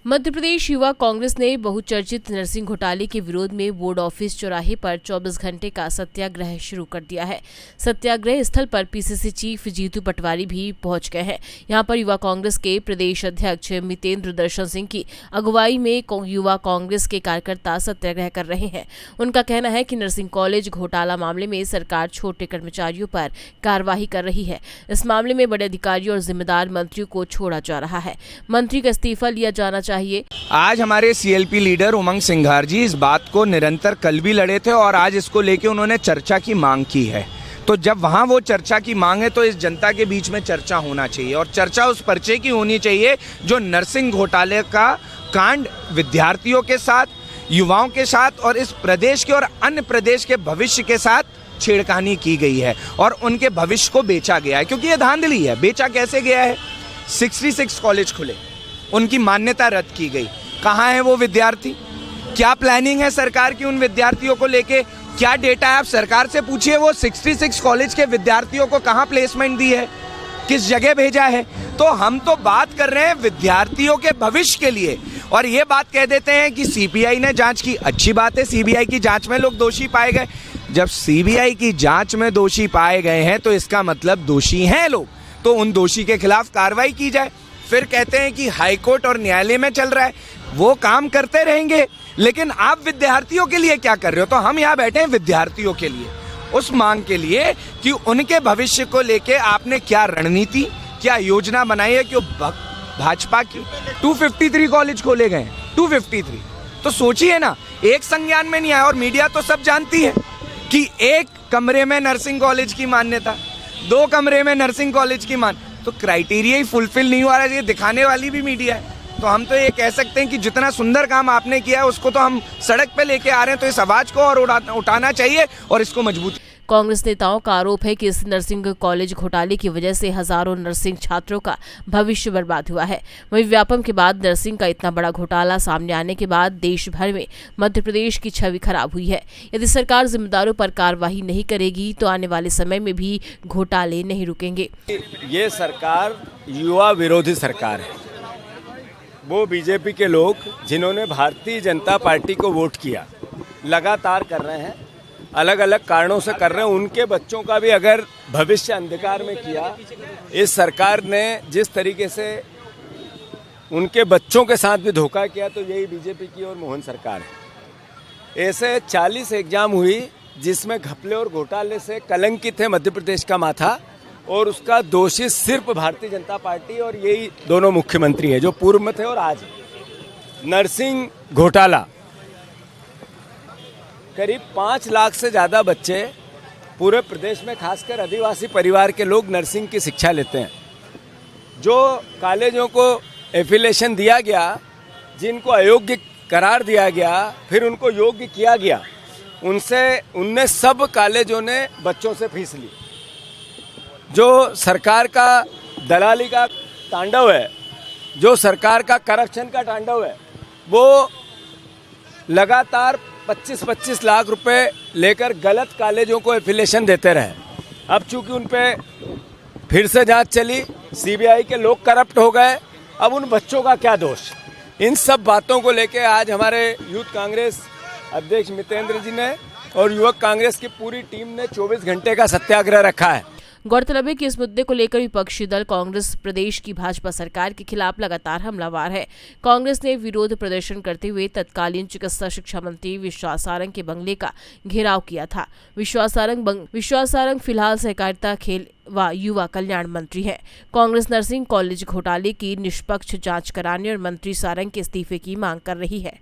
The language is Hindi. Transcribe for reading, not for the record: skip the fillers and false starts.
मध्य प्रदेश युवा कांग्रेस ने बहुचर्चित नर्सिंग घोटाले के विरोध में बोर्ड ऑफिस चौराहे पर 24 घंटे का सत्याग्रह शुरू कर दिया है। सत्याग्रह स्थल पर पीसीसी चीफ जीतू पटवारी भी पहुंच गए हैं। यहां पर युवा कांग्रेस के प्रदेश अध्यक्ष मितेंद्र दर्शन सिंह की अगुवाई में युवा कांग्रेस के कार्यकर्ता सत्याग्रह कर रहे हैं। उनका कहना है कि नर्सिंग कॉलेज घोटाला मामले में सरकार छोटे कर्मचारियों पर कार्रवाई कर रही है। इस मामले में बड़े अधिकारियों और जिम्मेदार मंत्रियों को छोड़ा जा रहा है। मंत्री का इस्तीफा लिया जाना चाहिए। आज हमारे सीएलपी लीडर उमंग सिंघार जी इस बात को निरंतर कल भी लड़े थे और आज इसको लेके उन्होंने चर्चा की मांग की है। तो जब वहाँ वो चर्चा की मांग है तो इस जनता के बीच में चर्चा होना चाहिए और चर्चा उस पर्चे की होनी चाहिए जो नर्सिंग घोटाले का कांड विद्यार्थियों के साथ, युवाओं के साथ और इस प्रदेश के और अन्य प्रदेश के भविष्य के साथ छेड़खानी की गई है और उनके भविष्य को बेचा गया है। क्योंकि ये धांधली है। बेचा कैसे गया है? 66 कॉलेज खुले, उनकी मान्यता रद्द की गई। कहाँ है वो विद्यार्थी? क्या प्लानिंग है सरकार की उन विद्यार्थियों को लेके? क्या डेटा है? आप सरकार से पूछिए वो 66 कॉलेज के विद्यार्थियों को कहाँ प्लेसमेंट दी है, किस जगह भेजा है। तो हम तो बात कर रहे हैं विद्यार्थियों के भविष्य के लिए और ये बात कह देते हैं कि सीबीआई ने जांच की। अच्छी बात है, सीबीआई की जांच में लोग दोषी पाए गए। जब सीबीआई की जांच में दोषी पाए गए हैं तो इसका मतलब दोषी हैं लोग, तो उन दोषी के खिलाफ कार्रवाई की जाए। फिर कहते हैं कि हाईकोर्ट और न्यायालय में चल रहा है, वो काम करते रहेंगे। लेकिन आप विद्यार्थियों के लिए क्या कर रहे हो? तो हम यहाँ बैठे हैं विद्यार्थियों के लिए, उस मांग के लिए कि उनके भविष्य को लेके आपने क्या रणनीति, क्या योजना बनाई है। क्यों भाजपा की 253 कॉलेज खोले गए, 253। तो सोचिए ना, एक संज्ञान में नहीं आया और मीडिया तो सब जानती है कि एक कमरे में नर्सिंग कॉलेज की मान्यता, 2 कमरे में नर्सिंग कॉलेज की तो क्राइटेरिया ही फुलफिल नहीं हुआ है। ये दिखाने वाली भी मीडिया है। तो हम तो ये कह सकते हैं कि जितना सुंदर काम आपने किया है उसको तो हम सड़क पे लेके आ रहे हैं। तो इस आवाज को और उठाना चाहिए और इसको मजबूत। कांग्रेस नेताओं का आरोप है कि इस नर्सिंग कॉलेज घोटाले की वजह से हजारों नर्सिंग छात्रों का भविष्य बर्बाद हुआ है। वहीं व्यापम के बाद नर्सिंग का इतना बड़ा घोटाला सामने आने के बाद देश भर में मध्य प्रदेश की छवि खराब हुई है। यदि सरकार जिम्मेदारों पर कार्रवाई नहीं करेगी तो आने वाले समय में भी घोटाले नहीं रुकेंगे। ये सरकार युवा विरोधी सरकार है। वो बीजेपी के लोग जिन्होंने भारतीय जनता पार्टी को वोट किया लगातार कर रहे हैं, अलग अलग कारणों से कर रहे हैं। उनके बच्चों का भी अगर भविष्य अंधकार में किया, इस सरकार ने जिस तरीके से उनके बच्चों के साथ भी धोखा किया, तो यही बीजेपी की और मोहन सरकार है। ऐसे 40 एग्जाम हुई जिसमें घपले और घोटाले से कलंकित है मध्य प्रदेश का माथा और उसका दोषी सिर्फ भारतीय जनता पार्टी और यही दोनों मुख्यमंत्री है जो पूर्व में थे और आज। नर्सिंग घोटाला, करीब 5 लाख से ज़्यादा बच्चे पूरे प्रदेश में खासकर आदिवासी परिवार के लोग नर्सिंग की शिक्षा लेते हैं। जो कॉलेजों को एफिलिएशन दिया गया, जिनको अयोग्य करार दिया गया, फिर उनको योग्य किया गया, उनने सब कॉलेजों ने बच्चों से फीस ली। जो सरकार का दलाली का तांडव है, जो सरकार का करप्शन का तांडव है, वो लगातार 25-25 लाख रुपए लेकर गलत कॉलेजों को एफिलिएशन देते रहे। अब चूंकि उन पे फिर से जांच चली, सीबीआई के लोग करप्ट हो गए, अब उन बच्चों का क्या दोष? इन सब बातों को लेके आज हमारे यूथ कांग्रेस अध्यक्ष मितेंद्र जी ने और युवक कांग्रेस की पूरी टीम ने 24 घंटे का सत्याग्रह रखा है। गौरतलब है कि इस मुद्दे को लेकर विपक्षी दल कांग्रेस प्रदेश की भाजपा सरकार के खिलाफ लगातार हमलावर है। कांग्रेस ने विरोध प्रदर्शन करते हुए तत्कालीन चिकित्सा शिक्षा मंत्री विश्वास सारंग के बंगले का घेराव किया था। विश्वास सारंग फिलहाल सहकारिता, खेल व युवा कल्याण मंत्री हैं। कांग्रेस नर्सिंग कॉलेज घोटाले की निष्पक्ष जांच कराने और मंत्री सारंग के इस्तीफे की मांग कर रही है।